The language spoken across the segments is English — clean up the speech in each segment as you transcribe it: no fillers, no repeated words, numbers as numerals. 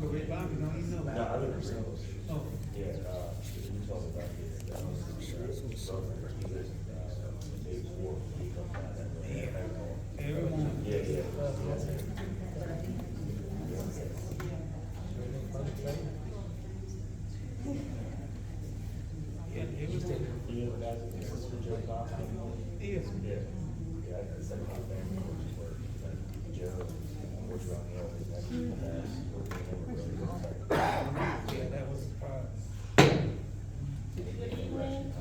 Uncle Rick Bobby, don't even know No, about I it. live in St. Oh, Yeah, we told about this, he lives in, so, Dave's Wharf, he comes down that way. every morning. Yeah, yeah. Yeah, it was, You know, guys, this is for Joe Cox. yes. Yeah, yeah, I said my family, which were, Joe, which around the other, that's the best, Yeah, that was a surprise. Good evening.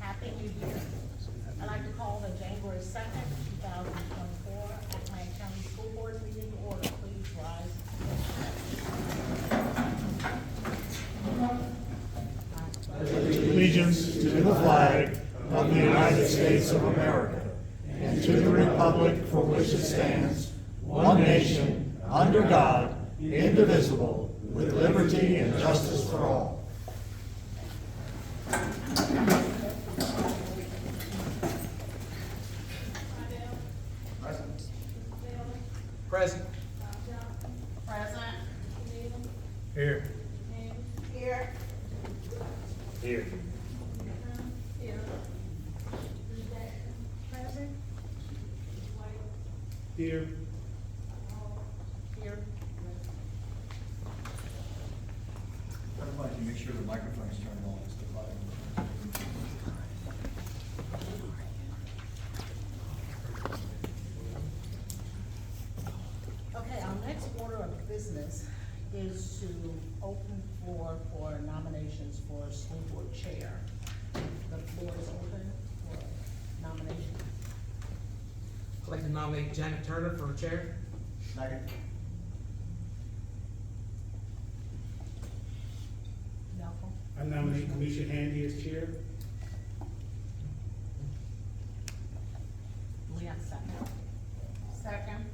Happy New Year. I'd like to call the January 2nd, 2024 Atlanta County School Board meeting to order. Please rise. Allegiance to the flag of the United States of America and to the republic for which it stands, one nation, under God, indivisible, with liberty and justice for all. Present. Present. Here. Here. Here. Here. Present. Here, Here. I'd like to make sure the microphone is turned on. It's the button. Okay, our next order of business is to open floor for nominations for school board chair. The floor is open for nominations. I'd like to nominate Janet Turner for chair. Second. Malcolm? I nominate Commissioner Handy as chair. We have second. Second.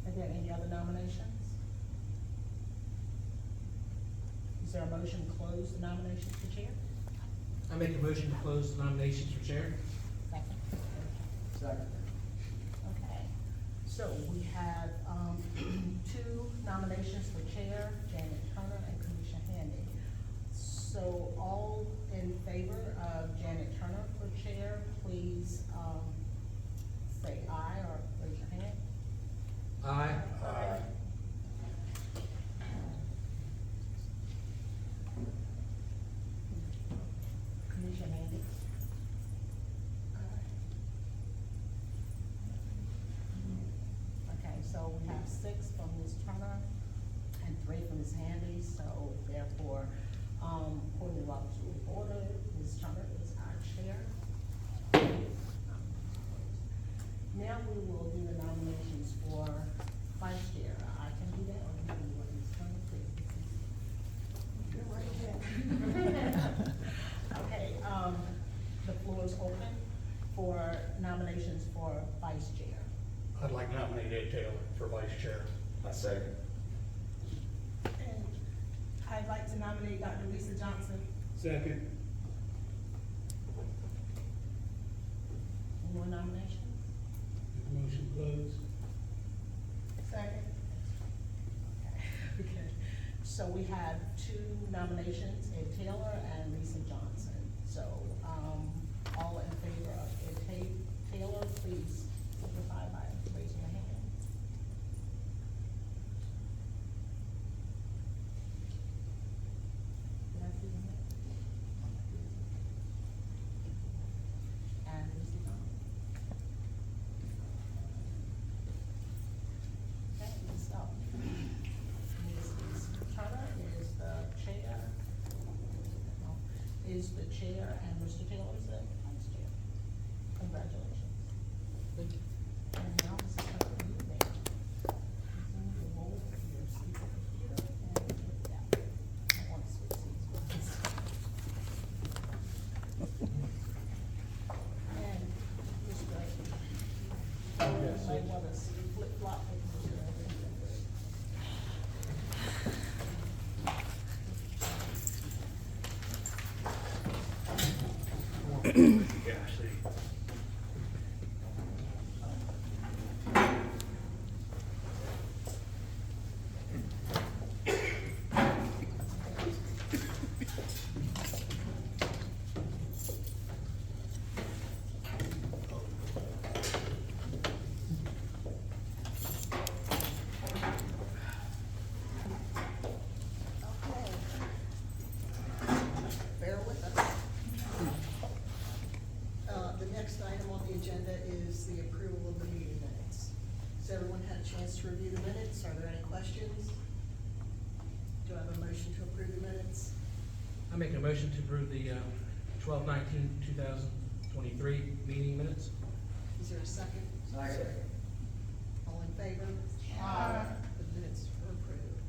Are there any other nominations? Is there a motion to close the nominations for chair? I make a motion to close the nominations for chair. Second. Second. Okay, so we have, two nominations for chair, Janet Turner and Commissioner Handy. So all in favor of Janet Turner for chair, please, say aye or raise your hand. Aye. Commissioner Handy? Okay, so we have 6 from Ms. Turner and 3 from Ms. Handy, so therefore, according to Robert's Rule of Order, Ms. Turner is our chair. Now we will do the nominations for vice chair. I can do that, or you can do what Ms. Turner says. Okay, the floor is open for nominations for vice chair. I'd like to nominate Ed Taylor for vice chair. I second. And I'd like to nominate Dr. Lisa Johnson. Second. Any more nominations? Motion closed. Second. Okay, so we have 2 nominations, Ed Taylor and Lisa Johnson. So, all in favor of Ed Taylor, please signify by raising your hand. Did I see your hand? And Lisa Johnson. Okay, so, Ms. Turner is the chair. No, is the chair, and Mr. Taylor is the vice chair. Congratulations. Thank you. And now, Mrs. Turner, you may resume the role of your seat over here, and with that, I want to switch seats with this. And, Mr. You might want to flip-flop with Mr. agenda is the approval of the meeting minutes. Has everyone had a chance to review the minutes? Are there any questions? Do I have a motion to approve the minutes? I make a motion to approve the 12/19/2023 meeting minutes. Is there a second? Second. All in favor? Aye. The minutes are approved.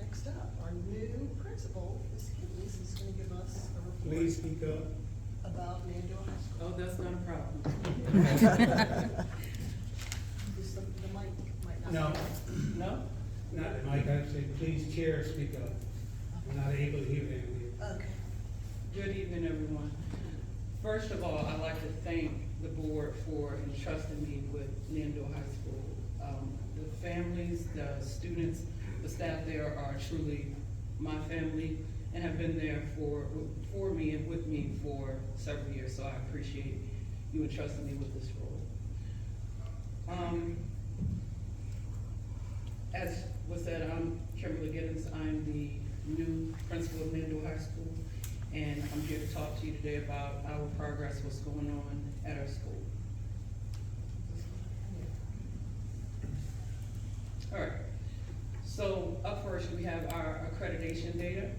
Next up, our new principal, Ms. Kidneys, is gonna give us a report. Please speak up. About Mandeville High School. Oh, that's not a problem. Just the mic might not. No, No? not, Mike, I said, please, chair, speak up. I'm not able to hear them. Okay. Good evening, everyone. First of all, I'd like to thank the board for entrusting me with Nandor High School. The families, the students, the staff there are truly my family and have been there for me and with me for several years, so I appreciate you entrusting me with this role. As was said, I'm Kimberly Giddens. I'm the new principal of Nandor High School, and I'm here to talk to you today about our progress, what's going on at our school. All right, so up first, we have our accreditation data.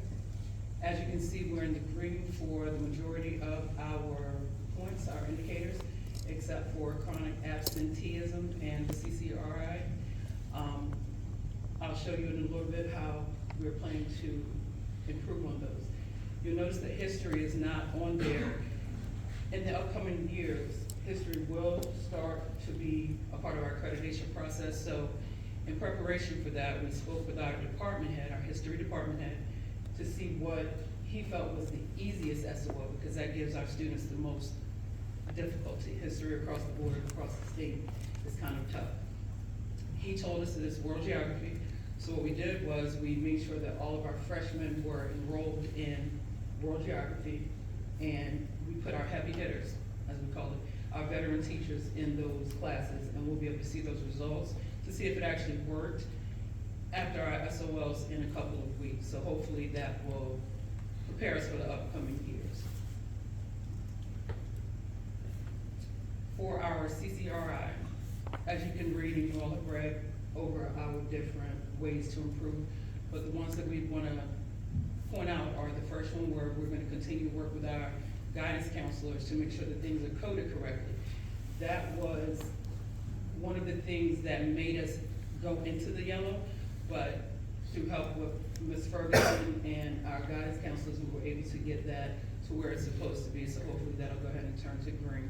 As you can see, we're in the green for the majority of our points, our indicators, except for chronic absenteeism and the CCRI. I'll show you in a little bit how we're planning to improve on those. You'll notice that history is not on there. In the upcoming years, history will start to be a part of our accreditation process. So in preparation for that, we spoke with our department head, our history department head, to see what he felt was the easiest SOL, because that gives our students the most difficulty. History across the board, across the state is kind of tough. He told us that it's world geography. So what we did was we made sure that all of our freshmen were enrolled in world geography, and we put our heavy hitters, as we call it, our veteran teachers in those classes, and we'll be able to see those results to see if it actually worked after our SOLs in a couple of weeks. So hopefully that will prepare us for the upcoming years. For our CCRI, as you can read, and you all have read over our different ways to improve, but the ones that we want to point out are the first one, where we're going to continue to work with our guidance counselors to make sure that things are coded correctly. That was one of the things that made us go into the yellow, but through help with Ms. Ferguson and our guidance counselors, we were able to get that to where it's supposed to be, so hopefully that'll go ahead and turn to green.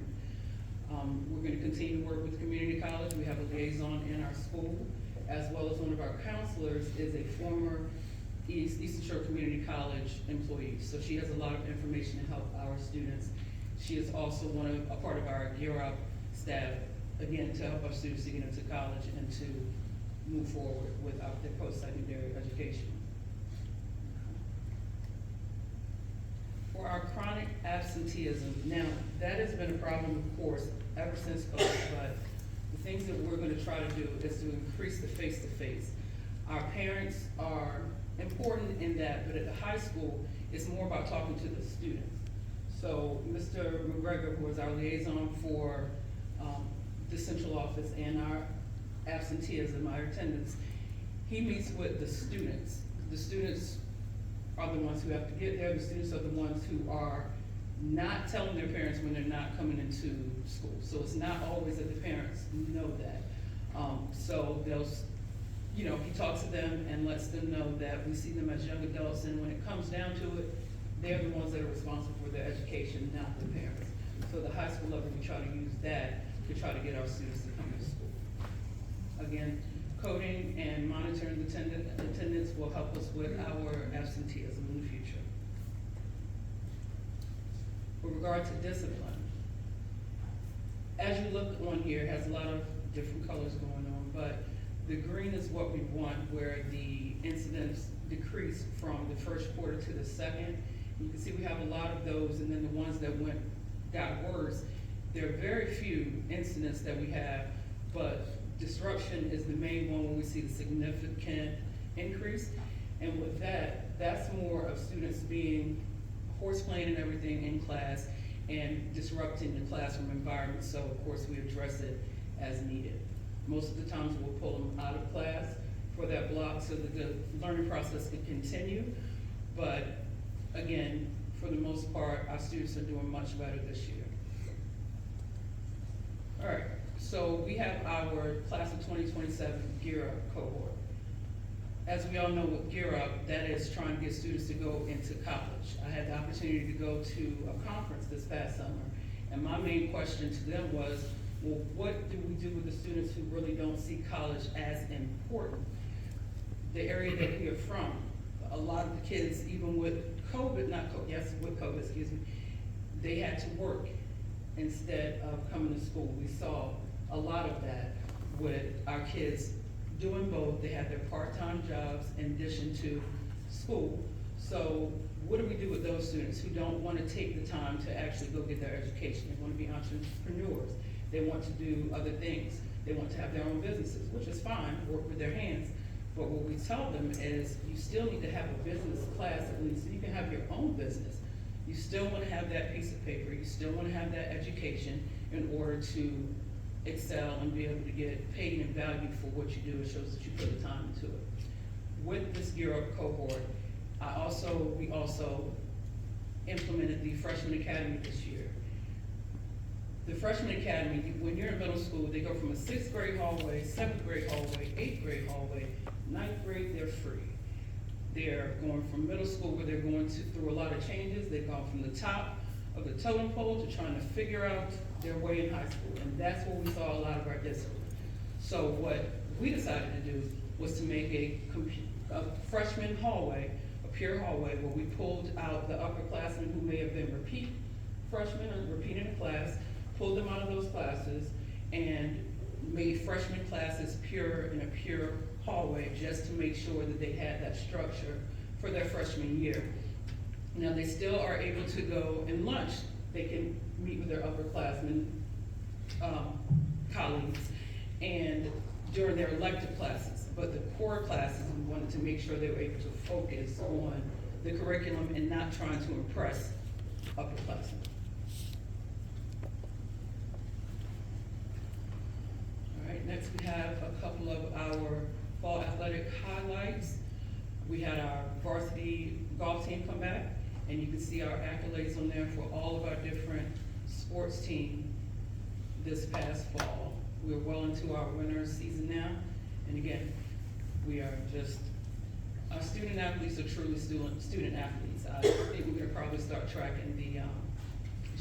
We're going to continue to work with community college. We have a liaison in our school, as well as one of our counselors is a former Eastern Shore Community College employee, so she has a lot of information to help our students. She is also a part of our Gear Up staff, again, to help our students to get into college and to move forward with their post-secondary education. For our chronic absenteeism, now, that has been a problem, of course, ever since COVID, but the things that we're gonna try to do is to increase the face-to-face. Our parents are important in that, but at the high school, it's more about talking to the students. So Mr. McGregor, who is our liaison for the central office and our absenteeism, our attendance, he meets with the students. The students are the ones who have to get there. The students are the ones who are not telling their parents when they're not coming into school. So it's not always that the parents know that. So they'll, he talks to them and lets them know that we see them as young adults, and when it comes down to it, they're the ones that are responsible for their education, not the parents. So the high school level, we try to use that to try to get our students to come to school. Again, coding and monitoring attendance will help us with our absenteeism in the future. With regard to discipline, as you look on here, it has a lot of different colors going on, but the green is what we want, where the incidents decrease from the first quarter to the second. You can see we have a lot of those, and then the ones that got worse, there are very few incidents that we have, but disruption is the main one when we see the significant increase. And with that, that's more of students being horse playing and everything in class, and disrupting the classroom environment, so of course we address it as needed. Most of the times we'll pull them out of class for that block so that the learning process can continue. But again, for the most part, our students are doing much better this year. All right, so we have our class of 2027 Gear Up cohort. As we all know with Gear Up, that is trying to get students to go into college. I had the opportunity to go to a conference this past summer, and my main question to them was, well, what do we do with the students who really don't see college as important? The area that we are from, a lot of the kids, even with COVID, with COVID, excuse me, they had to work instead of coming to school. We saw a lot of that with our kids doing both. They had their part-time jobs in addition to school. So what do we do with those students who don't want to take the time to actually go get their education? They want to be entrepreneurs. They want to do other things. They want to have their own businesses, which is fine, work with their hands. But what we tell them is you still need to have a business class at least so you can have your own business. You still want to have that piece of paper. You still want to have that education in order to excel and be able to get paid and valued for what you do. It shows that you put the time into it. With this Gear Up cohort, we also implemented the Freshman Academy this year. The Freshman Academy, when you're in middle school, they go from a 6th grade hallway, 7th grade hallway, 8th grade hallway, 9th grade, they're free. They're going from middle school where they're going through a lot of changes. They've gone from the top of the totem pole to trying to figure out their way in high school. And that's where we saw a lot of our discipline. So what we decided to do was to make a freshman hallway, a pure hallway, where we pulled out the upperclassmen who may have been repeat freshmen or repeating a class, pulled them out of those classes, and made freshman classes pure in a pure hallway just to make sure that they had that structure for their freshman year. Now, they still are able to go and lunch. They can meet with their upperclassmen colleagues and during their elective classes. But the core classes, we wanted to make sure they were able to focus on the curriculum and not trying to impress upperclassmen. All right, next we have a couple of our fall athletic highlights. We had our varsity golf team come back, and you can see our accolades on there for all of our different sports teams this past fall. We're well into our winter season now, and again, we are just, our student athletes are truly student athletes. I think we're gonna probably start tracking the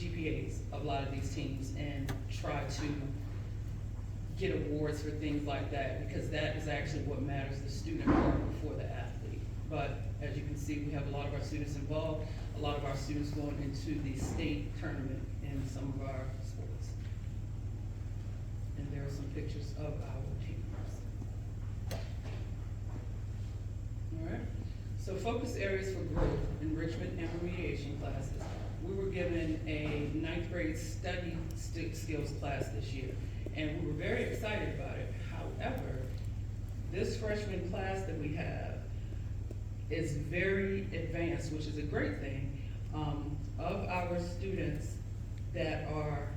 GPAs of a lot of these teams and try to get awards for things like that, because that is actually what matters, the student part before the athlete. But as you can see, we have a lot of our students involved, a lot of our students going into the state tournament in some of our sports. And there are some pictures of our teams. All right, so focus areas for growth, enrichment, and remediation classes. We were given a 9th grade study skills class this year, and we were very excited about it. However, this freshman class that we have is very advanced, which is a great thing. Of our students that are,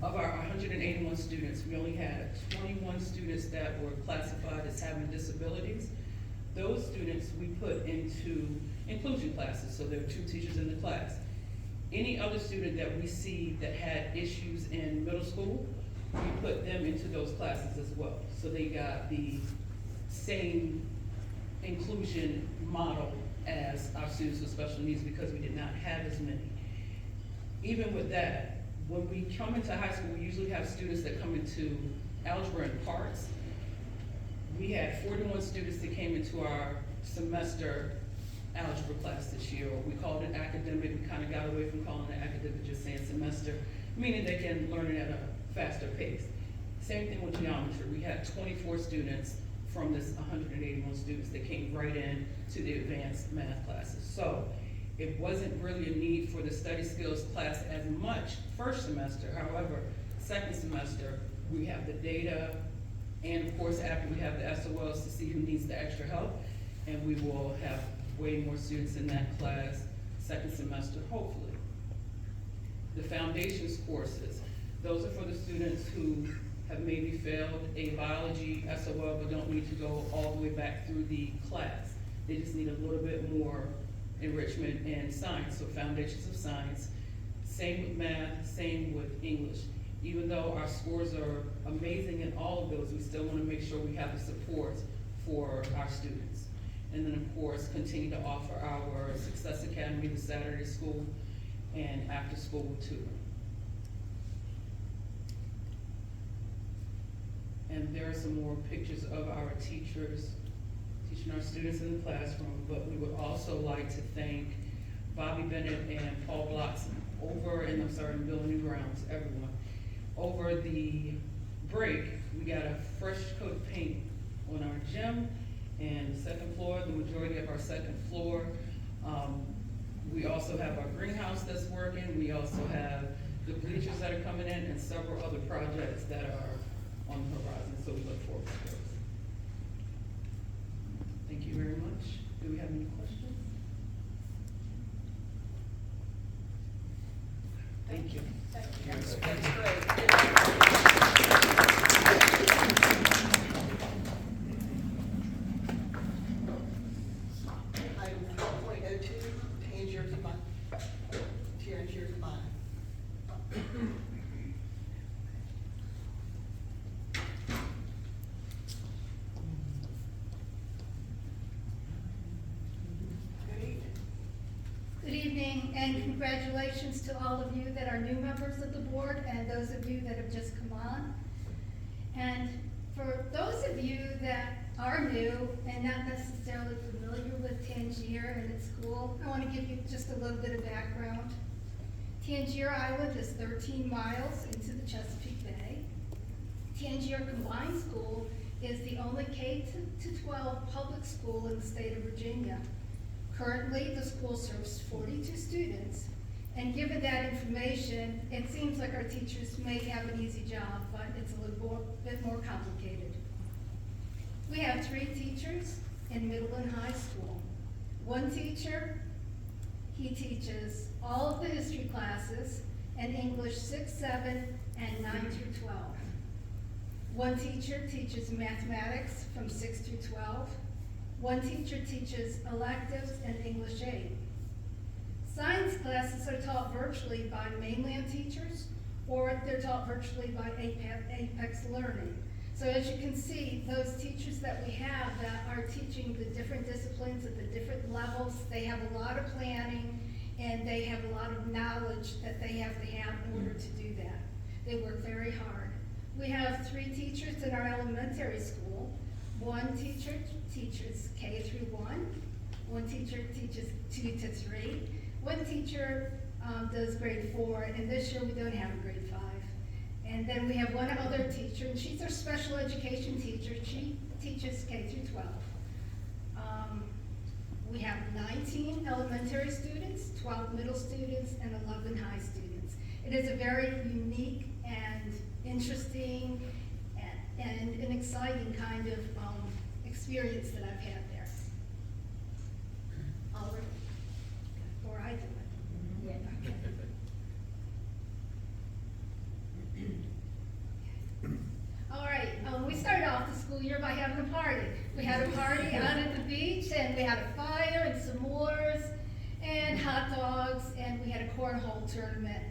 of our 181 students, we only had 21 students that were classified as having disabilities. Those students we put into inclusion classes, so there are 2 teachers in the class. Any other student that we see that had issues in middle school, we put them into those classes as well. So they got the same inclusion model as our students with special needs, because we did not have as many. Even with that, when we come into high school, we usually have students that come into algebra and parts. We had 41 students that came into our semester algebra class this year, or we called it academic. We kind of got away from calling it academic, just saying semester, meaning they can learn it at a faster pace. Same thing with geometry. We had 24 students from this 181 students that came right in to the advanced math classes. So it wasn't really a need for the study skills class as much first semester. However, second semester, we have the data, and of course, after we have the SOLs to see who needs the extra help, and we will have way more students in that class second semester, hopefully. The foundations courses, those are for the students who have maybe failed a biology SOL but don't need to go all the way back through the class. They just need a little bit more enrichment in science, so foundations of science. Same with math, same with English. Even though our scores are amazing in all of those, we still want to make sure we have the support for our students. And then, of course, continue to offer our Success Academy, the Saturday school, and after-school tutoring. And there are some more pictures of our teachers teaching our students in the classroom, but we would also like to thank Bobby Bennett and Paul Bloxam in Building and Grounds, everyone. Over the break, we got a fresh coat of paint on our gym and the second floor, the majority of our second floor. We also have our greenhouse that's working. We also have the bleachers that are coming in and several other projects that are on the horizon, so we look forward to those. Thank you very much. Do we have any questions? Thank you. Thank you. Yes. That's great. Item 12.02, Tangier Combined. Tangier Combined. Good evening. Good evening, and congratulations to all of you that are new members of the board and those of you that have just come on. And for those of you that are new and not necessarily familiar with Tangier and its school, I want to give you just a little bit of background. Tangier Island is 13 miles into the Chesapeake Bay. Tangier Combined School is the only K-12 public school in the state of Virginia. Currently, the school serves 42 students, and given that information, it seems like our teachers may have an easy job, but it's a little bit more complicated. We have 3 teachers in middle and high school. One teacher, he teaches all of the history classes and English 6, 7, and 9 through 12. One teacher teaches mathematics from 6 through 12. One teacher teaches electives and English 8. Science classes are taught virtually by mainland teachers, or they're taught virtually by APEX Learning. So as you can see, those teachers that we have that are teaching the different disciplines at the different levels, they have a lot of planning and they have a lot of knowledge that they have to have in order to do that. They work very hard. We have 3 teachers in our elementary school. One teacher teaches K through 1. One teacher teaches 2 to 3. One teacher does grade 4, and this year we don't have a grade 5. And then we have one other teacher, and she's our special education teacher. She teaches K through 12. We have 19 elementary students, 12 middle students, and 11 high students. It is a very unique and interesting and an exciting kind of experience that I've had there. Already, before I do it. Yeah. All right, we started off the school year by having a party. We had a party out at the beach, and we had a fire and s'mores and hot dogs, and we had a cornhole tournament.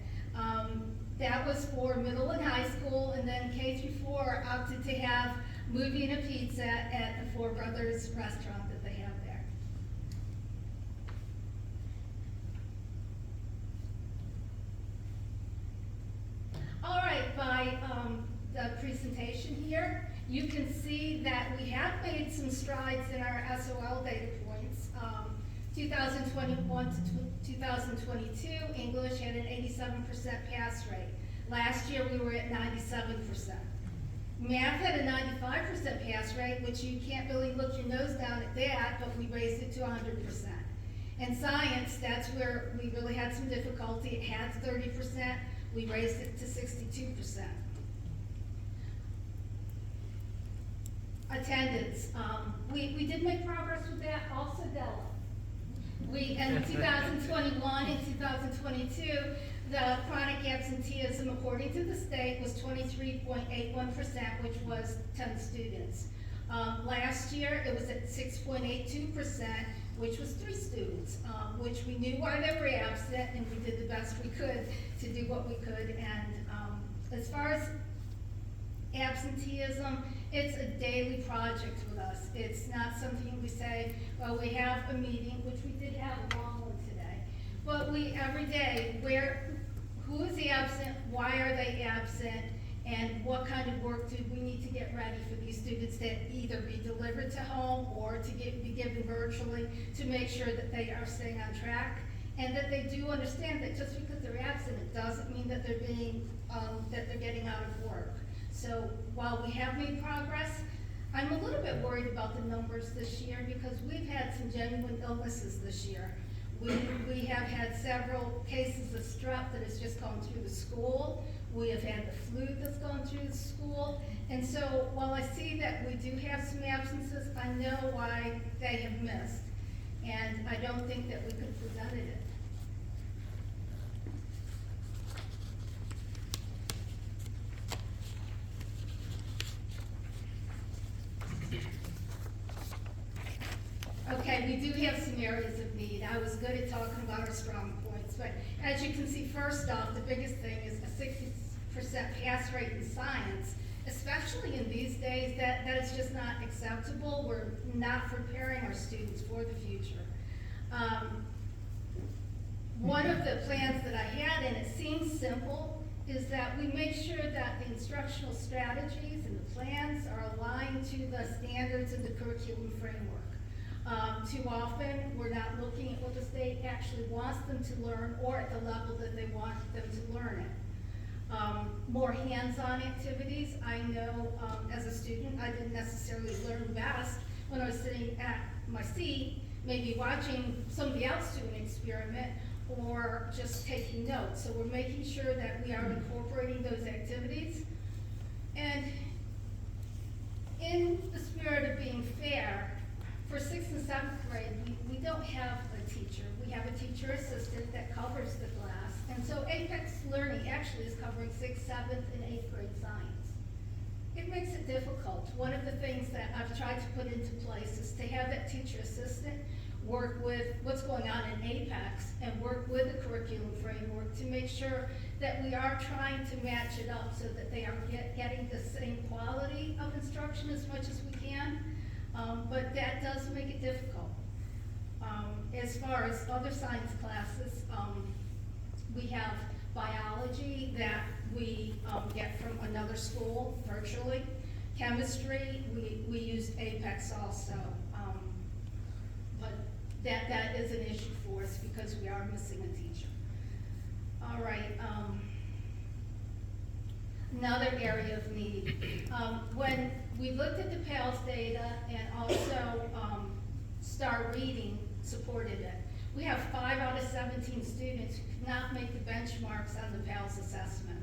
That was for middle and high school, and then K through 4 opted to have movie and a pizza at the Four Brothers restaurant that they have there. All right, by the presentation here, you can see that we have made some strides in our SOL data points. 2021 to 2022, English had an 87% pass rate. Last year we were at 97%. Math had a 95% pass rate, which you can't really look your nose down at that, but we raised it to 100%. And science, that's where we really had some difficulty. It had 30%, we raised it to 62%. Attendance, we did make progress with that, also Della. We, in 2021 and 2022, the chronic absenteeism, according to the state, was 23.81%, which was 10 students. Last year, it was at 6.82%, which was 3 students, which we knew why they were absent, and we did the best we could to do what we could. And as far as absenteeism, it's a daily project with us. It's not something we say, well, we have a meeting, which we did have a long one today, but we, every day, who is absent, why are they absent, and what kind of work do we need to get ready for these students that either be delivered to home or to be given virtually, to make sure that they are staying on track, and that they do understand that just because they're absent, it doesn't mean that they're being, that they're getting out of work. So while we have made progress, I'm a little bit worried about the numbers this year because we've had some genuine illnesses this year. We have had several cases of strep that has just gone through the school. We have had the flu that's gone through the school. And so while I see that we do have some absences, I know why they have missed. And I don't think that we could have prevented it. Okay, we do have some areas of need. I was good at talking about our strong points, but as you can see, first off, the biggest thing is a 60% pass rate in science, especially in these days. That is just not acceptable. We're not preparing our students for the future. One of the plans that I had, and it seems simple, is that we make sure that the instructional strategies and the plans are aligned to the standards of the curriculum framework. Too often, we're not looking at what the state actually wants them to learn or at the level that they want them to learn it. More hands-on activities. I know as a student, I didn't necessarily learn best when I was sitting at my seat, maybe watching somebody else do an experiment or just taking notes. So we're making sure that we are incorporating those activities. And in the spirit of being fair, for 6th and 7th grade, we don't have a teacher. We have a teacher assistant that covers the class. And so ACPS Learning actually is covering 6th, 7th, and 8th grade science. It makes it difficult. One of the things that I've tried to put into place is to have that teacher assistant work with what's going on in APEX and work with the curriculum framework to make sure that we are trying to match it up so that they are getting the same quality of instruction as much as we can. But that does make it difficult. As far as other science classes, we have biology that we get from another school virtually. Chemistry, we use APEX also. But that is an issue for us because we are missing a teacher. All right. Another area of need. When we looked at the PALS data and also STAR Reading supported it, we have 5 out of 17 students who could not make the benchmarks on the PALS assessment.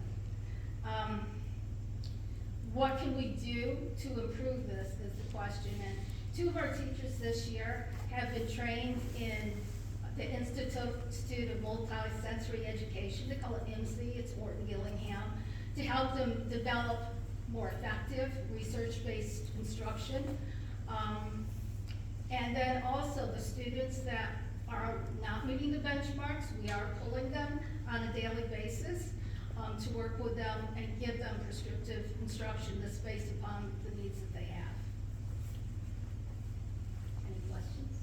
What can we do to improve this is the question. And 2 of our teachers this year have been trained in the Institute of Multisensory Education. They call it IMSE, it's Morton Gillingham, to help them develop more effective research-based instruction. And then also the students that are not meeting the benchmarks, we are pulling them on a daily basis to work with them and give them prescriptive instruction that's based upon the needs that they have. Any questions?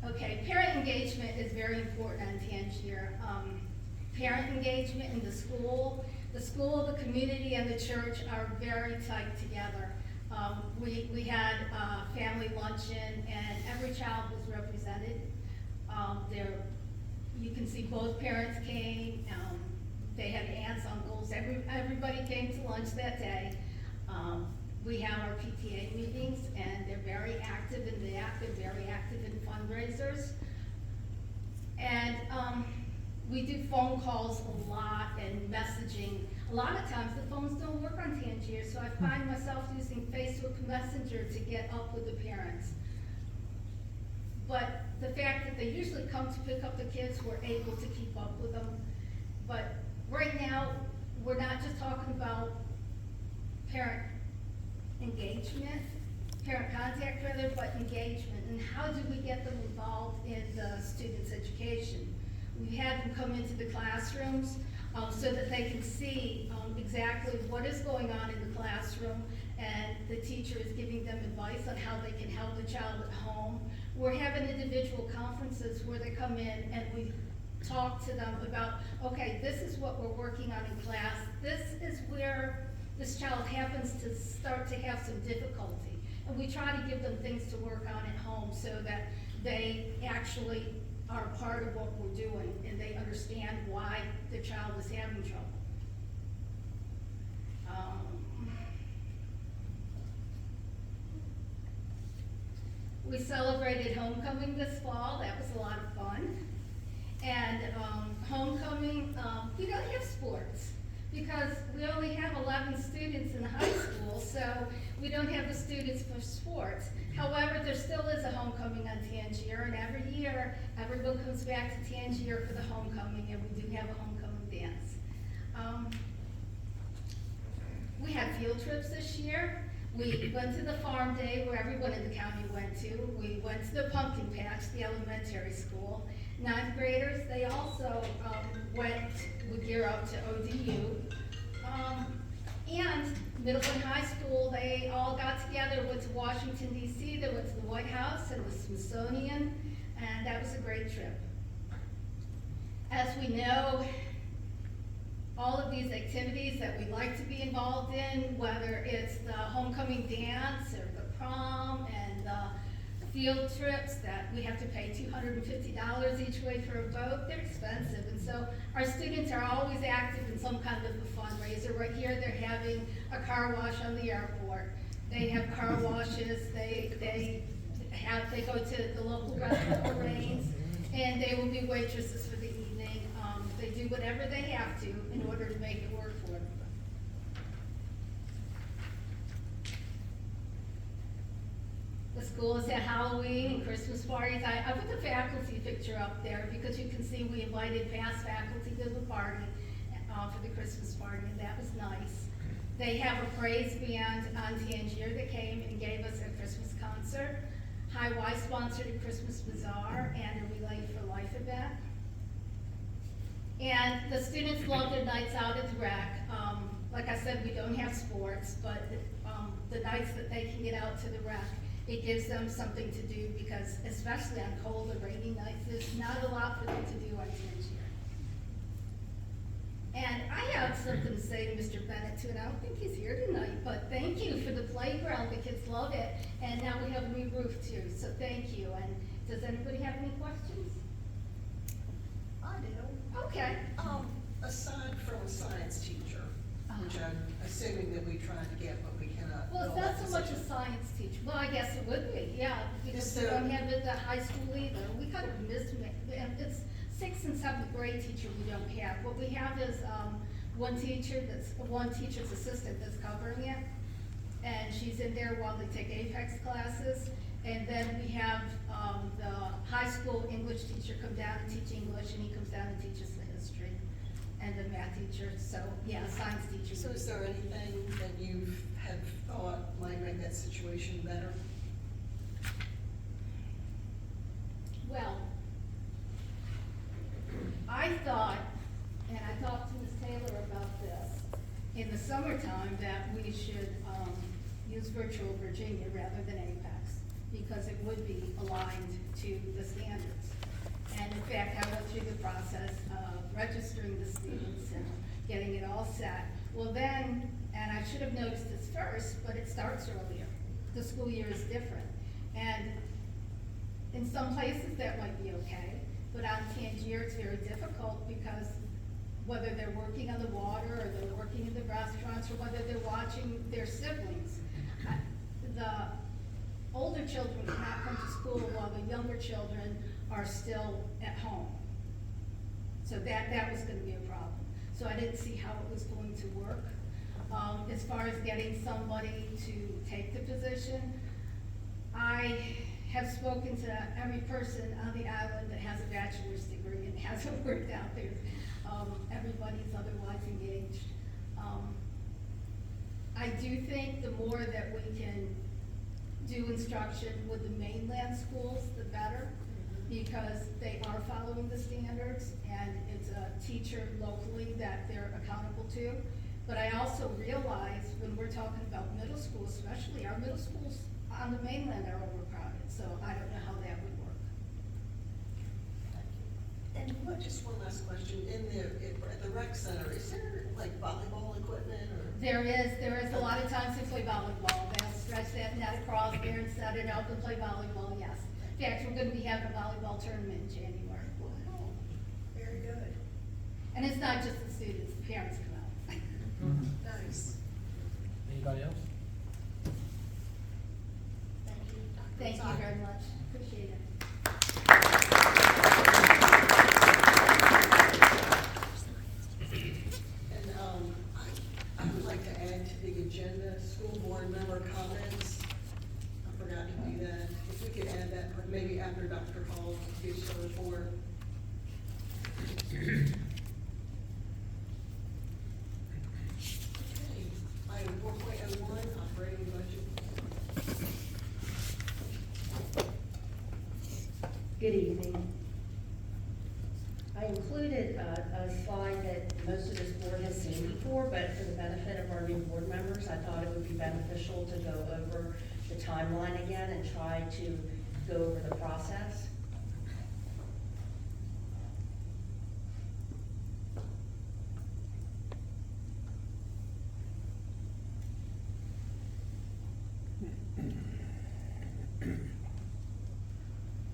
Okay, parent engagement is very important on Tangier. Parent engagement in the school, the community, and the church are very tight together. We had a family luncheon and every child was represented. You can see both parents came, they had aunts, uncles, everybody came to lunch that day. We have our PTA meetings and they're very active in that, they're very active in fundraisers. And we do phone calls a lot and messaging. A lot of times the phones don't work on Tangier, so I find myself using Facebook Messenger to get up with the parents. But the fact that they usually come to pick up the kids, we're able to keep up with them. But right now, we're not just talking about parent engagement, parent contact rather, but engagement, and how do we get them involved in the students' education? We had them come into the classrooms, so that they can see, exactly what is going on in the classroom, and the teacher is giving them advice on how they can help the child at home. We're having individual conferences where they come in and we talk to them about, okay, this is what we're working on in class, this is where this child happens to start to have some difficulty. And we try to give them things to work on at home so that they actually are part of what we're doing and they understand why the child is having trouble. We celebrated homecoming this fall. That was a lot of fun. And homecoming, we don't have sports because we only have 11 students in high school, so we don't have the students for sports. However, there still is a homecoming on Tangier, and every year, everyone comes back to Tangier for the homecoming, and we do have a homecoming dance. We had field trips this year. We went to the farm day where everyone in the county went to. We went to the pumpkin patch, the elementary school. Ninth graders, they also would gear up to ODU. And middle and high school, they all got together, went to Washington DC, they went to the White House and the Smithsonian, and that was a great trip. As we know, all of these activities that we like to be involved in, whether it's the homecoming dance or the prom and the field trips that we have to pay $250 each way for a boat, they're expensive. And so our students are always active in some kind of a fundraiser. Right here, they're having a car wash on the airport. They have car washes, they go to the local restaurant Lorraine's, and they will be waitresses for the evening. They do whatever they have to in order to make it work for them. The school has had Halloween and Christmas parties. I put the faculty picture up there because you can see we invited past faculty to the party for the Christmas party, and that was nice. They have a praise band on Tangier that came and gave us a Christmas concert. High Y sponsored a Christmas bazaar and a Relay for Life event. And the students love their nights out at the rec. Like I said, we don't have sports, but the nights that they can get out to the rec, it gives them something to do because especially on cold or rainy nights, there's not a lot for them to do on Tangier. And I have something to say to Mr. Bennett too, and I don't think he's here tonight, but thank you for the playground. The kids love it. And now we have a new roof too, so thank you. And does anybody have any questions? I do. Okay. Aside from a science teacher, which I'm assuming that we tried to get, but we cannot. Well, it's fill not that so much a position. science teacher. Well, I guess it would be, yeah, because Is we there- don't have it at the high school either. We kind of and it's 6th and 7th grade teacher we don't have. What we have is, one teacher's assistant that's covering it. And she's in there while they take APEX classes. And then we have, the high school English teacher come down and teach English, and he comes down and teaches the history. And the math teacher, so, yeah, science teacher. So is there anything that you have thought might make that situation better? Well, I thought, and I talked to Ms. Taylor about this, in the summertime, that we should, use Virtual Virginia rather than APEX, because it would be aligned to the standards. And in fact, I went through the process of registering the students and getting it all set. Well then, and I should have noticed this first, but it starts earlier. The school year is different. And in some places that might be okay, but on Tangier it's very difficult because whether they're working on the water or they're working in the restaurants or whether they're watching their siblings, the older children cannot come to school while the younger children are still at home. So that was gonna be a problem. So I didn't see how it was going to work. As far as getting somebody to take the position, I have spoken to every person on the island that has a bachelor's degree and hasn't worked out there. Everybody's otherwise engaged. I do think the more that we can do instruction with the mainland schools, the better, because they are following the standards, and it's a teacher locally that they're accountable to. But I also realize when we're talking about middle school, especially, our middle schools on the mainland are overcrowded, so I don't know how that would work. And what, just one last question, at the rec center, is there like volleyball equipment or? There is a lot of times they play volleyball. They'll stretch that net across there and set it up and play volleyball, yes. In fact, we're gonna be having a volleyball tournament in January. Wow, very good, And it's not just the students, the parents come out. nice. Anybody else? Thank you, Dr. Thank you Zak. very much, appreciate it. And, I would like to add to the agenda, school board member comments. I forgot to do that. If we could add that, maybe after Dr. Hall gives her report. Okay. Item 4.01, operating budget. Good evening. I included a slide that most of this board has seen before, but for the benefit of our new board members, I thought it would be beneficial to go over the timeline again and try to go over the process.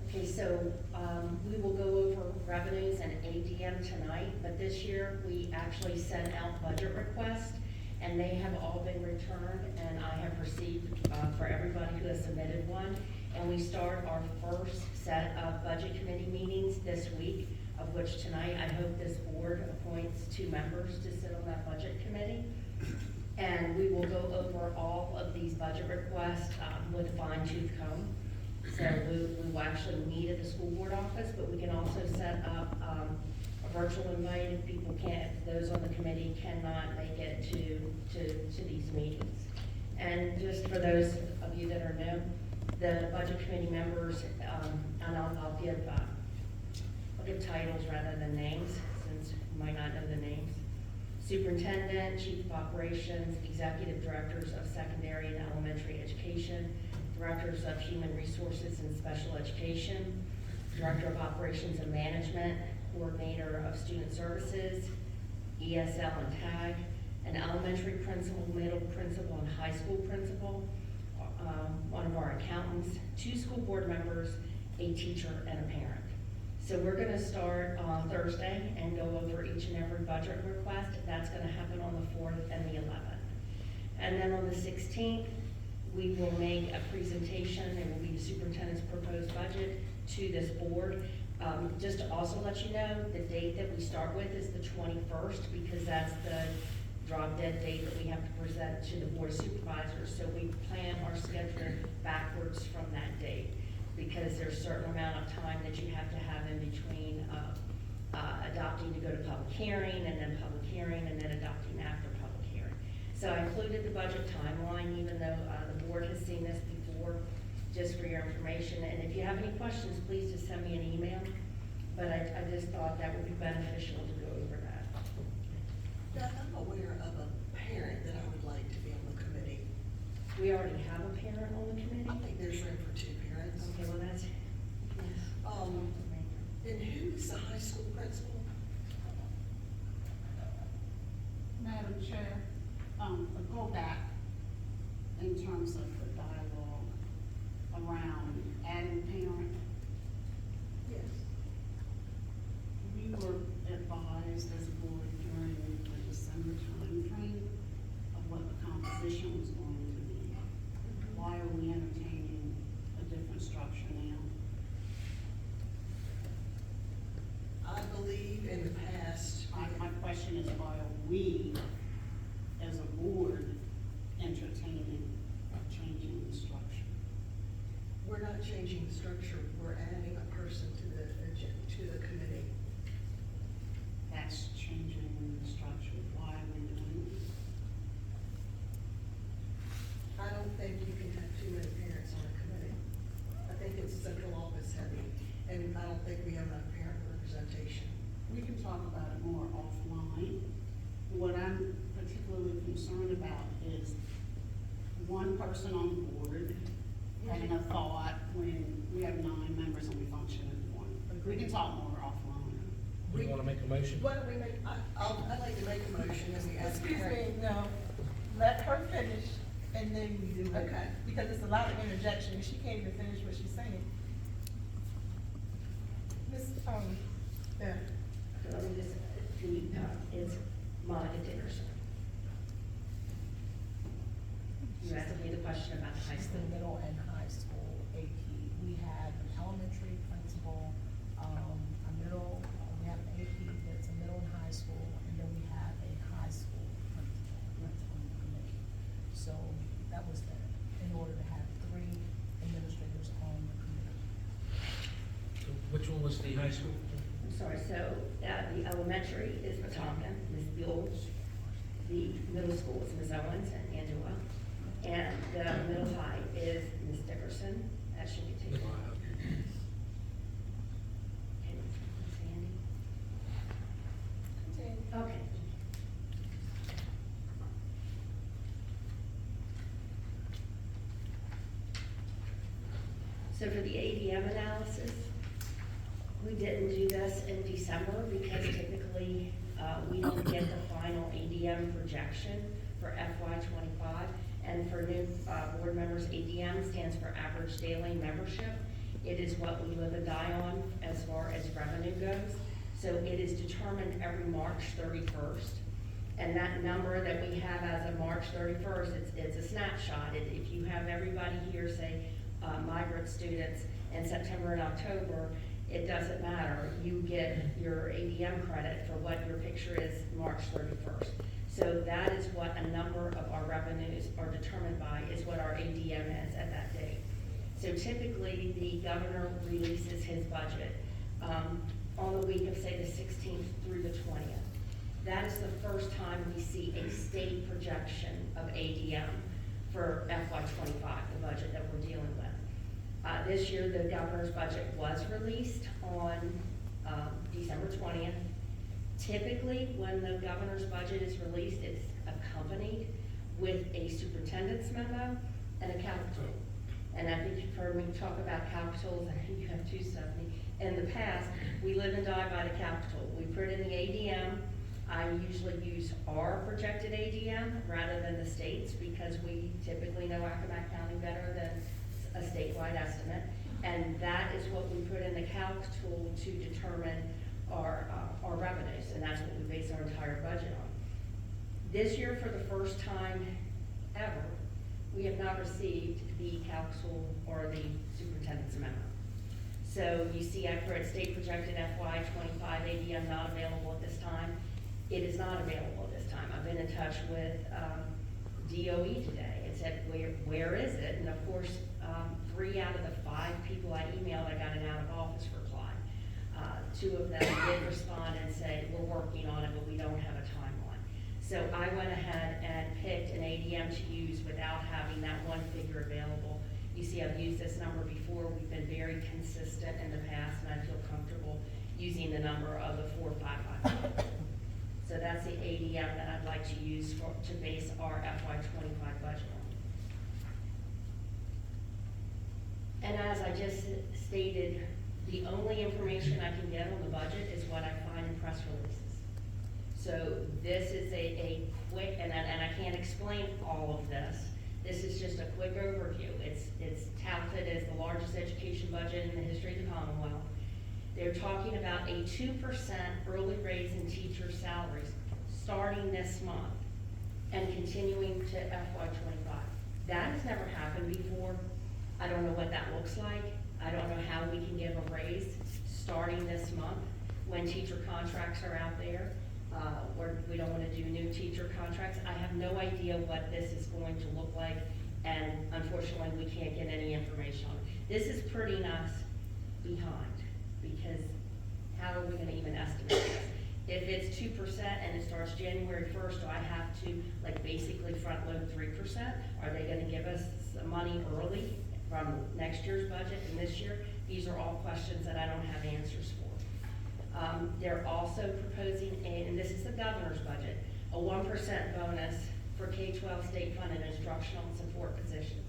Okay, so we will go over revenues and ADM tonight, but this year we actually sent out budget requests, and they have all been returned, and I have received for everybody who has submitted one. And we start our first set of budget committee meetings this week, of which tonight I hope this board appoints 2 members to sit on that budget committee. And we will go over all of these budget requests with a fine-tooth comb. So we will actually meet at the school board office, but we can also set up a virtual invite if people can't, if those on the committee cannot make it to these meetings. And just for those of you that are new, the budget committee members, and I'll give titles rather than names, since you might not know the names. Superintendent, Chief of Operations, Executive Directors of Secondary and Elementary Education, Directors of Human Resources and Special Education, Director of Operations and Management, Coordinator of Student Services, ESL and TAG, an elementary principal, middle principal, and high school principal, one of our accountants, 2 school board members, a teacher, and a parent. So we're gonna start on Thursday and go over each and every budget request. That's gonna happen on the 4th and the 11th. And then on the 16th, we will make a presentation, it will be the superintendent's proposed budget to this board. Just to also let you know, the date that we start with is the 21st, because that's the drop dead date that we have to present to the board of supervisors. So we plan our schedule backwards from that date, because there's a certain amount of time that you have to have in between adopting to go to public hearing, and then public hearing, and then adopting after public hearing. So I included the budget timeline, even though the board has seen this before, just for your information. And if you have any questions, please just send me an email. But I just thought that would be beneficial to go over that. Beth, I'm aware of a parent that I would like to be on the committee. We already have a parent on the committee. I think there's room for 2 parents. Okay, well, that's, yes. And who's the high school principal? Madam Chair, go back in terms of the dialogue around adding parent. Yes. We were advised as a board during the December timeframe of what the composition was going to be. Why are we entertaining a different structure now? I believe in the past. My question is, why are we, as a board, entertaining changing the structure? We're not changing the person on the board having a thought when we have 9 members and we function as one. We can talk more offline. We wanna make a motion? Why don't we make, I'd like to make a motion and we ask. Excuse me, no, let her finish and then you do it. Okay. Because it's a lot of interjection, and she can't even finish what she's saying. Ms. Yeah. So let me just, it's Monica Dickerson. You asked me the question about the high It's school. the middle and high school AP. We have an elementary principal, a middle, we have an AP that's a middle and high school, and then we have a high school principal committee. So that was in order to have 3 administrators on the committee. So which one was the high school? I'm sorry, so, the elementary is Wetumpka, Ms. Buell. The middle school is Ms. Owens and Angela. And the middle high is Ms. Dickerson, that should be taken. Okay, Ms. Sandy? Okay. So for the ADM analysis, we didn't do this in December because typically, we don't get the final ADM projection for FY '25. And for new, board members, ADM stands for average daily membership. It is what we live and die on as far as revenue goes. So it is determined every March 31st. And that number that we have as of March 31st, it's a snapshot. If you have everybody here, say, migrant students in September and October, it doesn't matter. You get your ADM credit for what your picture is March 31st. So that is what a number of our revenues are determined by, is what our ADM is at that date. So typically, the governor releases his budget on the week of, say, the 16th through the 20th. That is the first time we see a state projection of ADM for FY '25, the budget that we're dealing with. This year, the governor's budget was released on December 20th. Typically, when the governor's budget is released, it's accompanied with a superintendent's memo and a calc tool. And I think you've heard me talk about calc tools, I think you have too, Stephanie. In the past, we live and die by the calc tool. We put in the ADM. I usually use our projected ADM rather than the state's because we typically know Accomack County better than a statewide estimate. And that is what we put in the calc tool to determine our revenues, and that's what we base our entire budget on. This year, for the first time ever, we have not received the calc tool or the superintendent's memo. So you see, I put state projected FY '25 ADM not available at this time. It is not available at this time. I've been in touch with DOE today and said, where is it? And of course, 3 out of the 5 people I emailed, I got an out of office reply. 2 of them did respond and say, we're working on it, but we don't have a timeline. So I went ahead and picked an ADM to use without having that one figure available. You see, I've used this number before. We've been very consistent in the past, and I feel comfortable using the number of the 4555. So that's the ADM that I'd like to use to base our FY '25 budget on. And as I just stated, the only information I can get on the budget is what I find in press releases. So this is a quick, and I can't explain all of this. This is just a quick overview. It's touted as the largest education budget in the history of the Commonwealth. They're talking about a 2% early raise in teacher salaries starting this month and continuing to FY '25. That has never happened before. I don't know what that looks like. I don't know how we can give a raise starting this month when teacher contracts are out there. We don't want to do new teacher contracts. I have no idea what this is going to look like, and unfortunately, we can't get any information on it. This is putting us behind, because how are we going to even estimate this? If it's 2% and it starts January 1st, do I have to basically front load 3%? Are they going to give us some money early from next year's budget and this year? These are all questions that I don't have answers for. They're also proposing, and this is the governor's budget, a 1% bonus for K-12 state-funded instructional and support positions.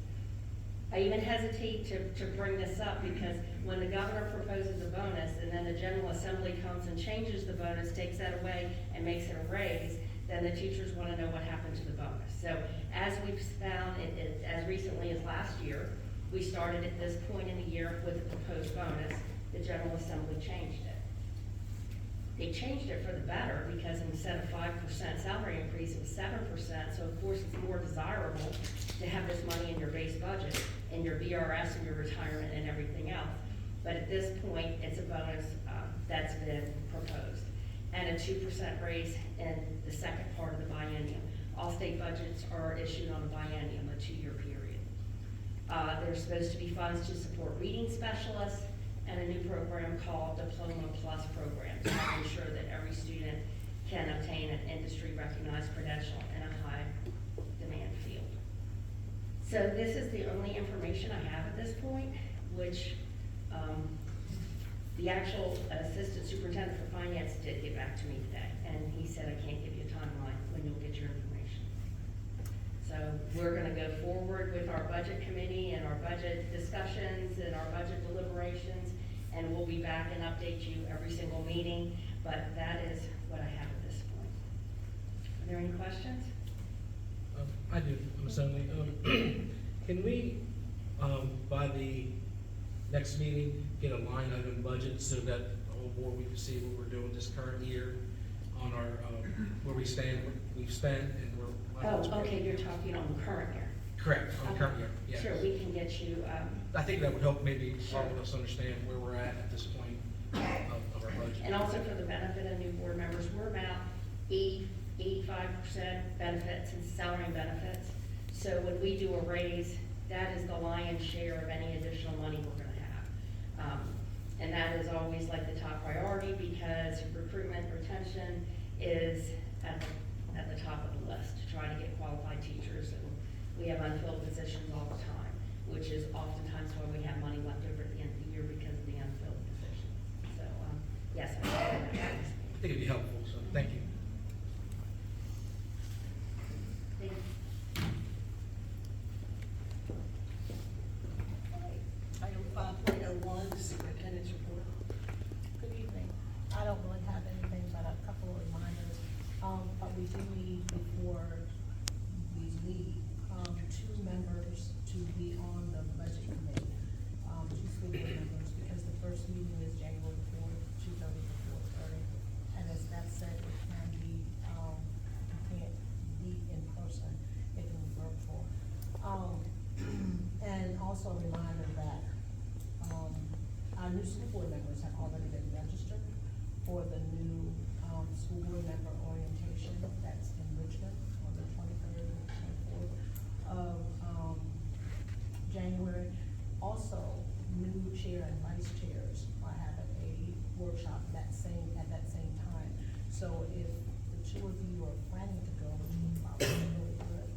I even hesitate to bring this up because when the governor proposes a bonus and then the General Assembly comes and changes the bonus, takes that away and makes it a raise, then the teachers want to know what happened to the bonus. So as we've found, as recently as last year, we started at this point in the year with a proposed bonus. The General Assembly changed it. They changed it for the better because instead of 5% salary increase, it was 7%. So of course, it's more desirable to have this money in your base budget, in your VRS and your retirement and everything else. But at this point, it's a bonus that's been proposed. And a 2% raise in the second part of the biennium. All state budgets are issued on a biennium, a 2-year period. There's supposed to be funds to support reading specialists, and a new program called Diploma Plus program to ensure that every student can obtain an industry-recognized credential in a high-demand field. So this is the only information I have at this point, which the actual assistant superintendent for finance did get back to me today, and he said, I can't give you a timeline when you'll get your information. So we're gonna go forward with our budget committee and our budget discussions and our budget deliberations, and we'll be back and update you every single meeting, but that is what I have at this point. Are there any questions? I do, I'm assuming. Can we, by the next meeting, get a line item budget so that the whole board, we can see what we're doing this current year on our, where we stand, what we've spent, and we're. Oh, okay, you're talking on the current year. Correct, on current year, yes. Sure, we can get you, I think that would help maybe all of us understand where we're at this point of our budget. and also for the benefit of new board members, we're about 85% benefits and salary and benefits. So when we do a raise, that is the lion's share of any additional money we're gonna have. And that is always like the top priority because recruitment, retention is at the top of the list to try to get qualified teachers. And we have unfilled positions all the time, which is oftentimes why we have money left over at the end of the year because of the unfilled positions. So, yes, I I think it'd be helpful, so thank you. think Item 5.01, superintendent's report. Good evening. I don't really have anything but a couple of reminders. But we do need, before we leave, 2 members to be on the budget committee. 2 school board members, because the first meeting is January 4th, 2:30 to 4:30. And as Beth said, it can be, you can't be in person, it can be virtual. And also a reminder that, our new school board members have already been registered for the new, school board member orientation that's in Richmond on the 23rd and 24th of, January. Also, new chair and vice chairs are having a workshop at that same time. So if the 2 of you are planning to go, which would probably be really good,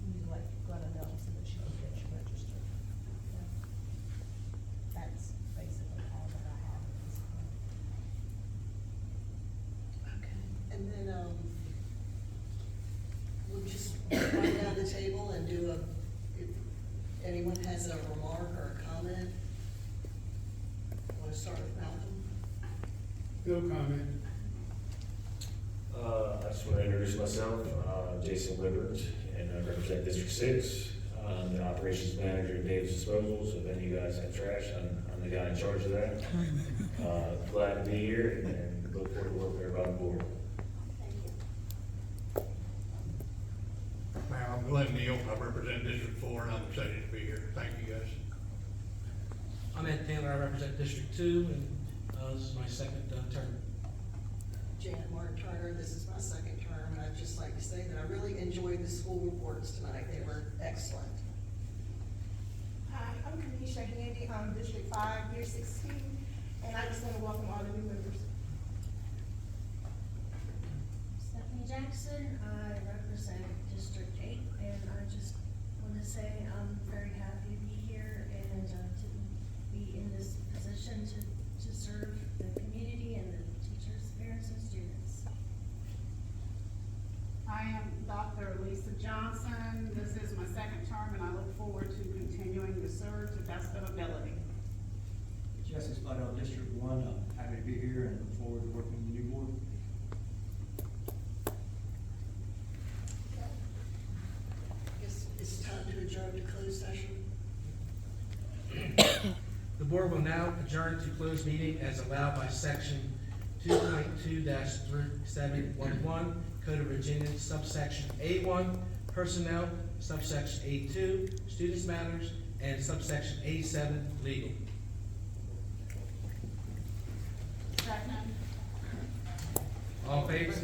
you'd let Greta know so that she can get you registered. Yeah. That's basically all that I have at this point. Okay. And then, we'll just run down the table and do if anyone has a remark or a comment. Want to start with Malcolm? No comment. I just want to introduce myself, Jason Lippert, and I represent District 6. I'm the operations manager at Davis Disposals. If any of you guys have trash, I'm the guy in charge of that. Glad to be here and look forward to working with everybody on board. Thank you. Mayor, I'm Glenn Neal, I represent District 4, and I'm excited to be here. Thank you, guys. I'm Ed Taylor, I represent District 2, and this is my second term. Janet Martin Turner, this is my second term, and I'd just like to say that I really enjoyed the school reports tonight. They were excellent. Hi, I'm Kanisha Handy, I'm District 5, Year 16, and I just want to welcome all the new members. Stephanie Jackson, I represent District 8, and I just want to say I'm very happy to be here and to be in this position to serve the community and the teachers, parents, and students. I am Dr. Lisa best of ability. Jesse Slidell, District 1, happy to be here and look forward to working with the new board. Guess it's time to adjourn to closed session. The board will now adjourn to closed meeting as allowed by section 2.2-3711, Code of Virginia, subsection A1, personnel, subsection A2, students matters, and subsection A7, legal. All in favor?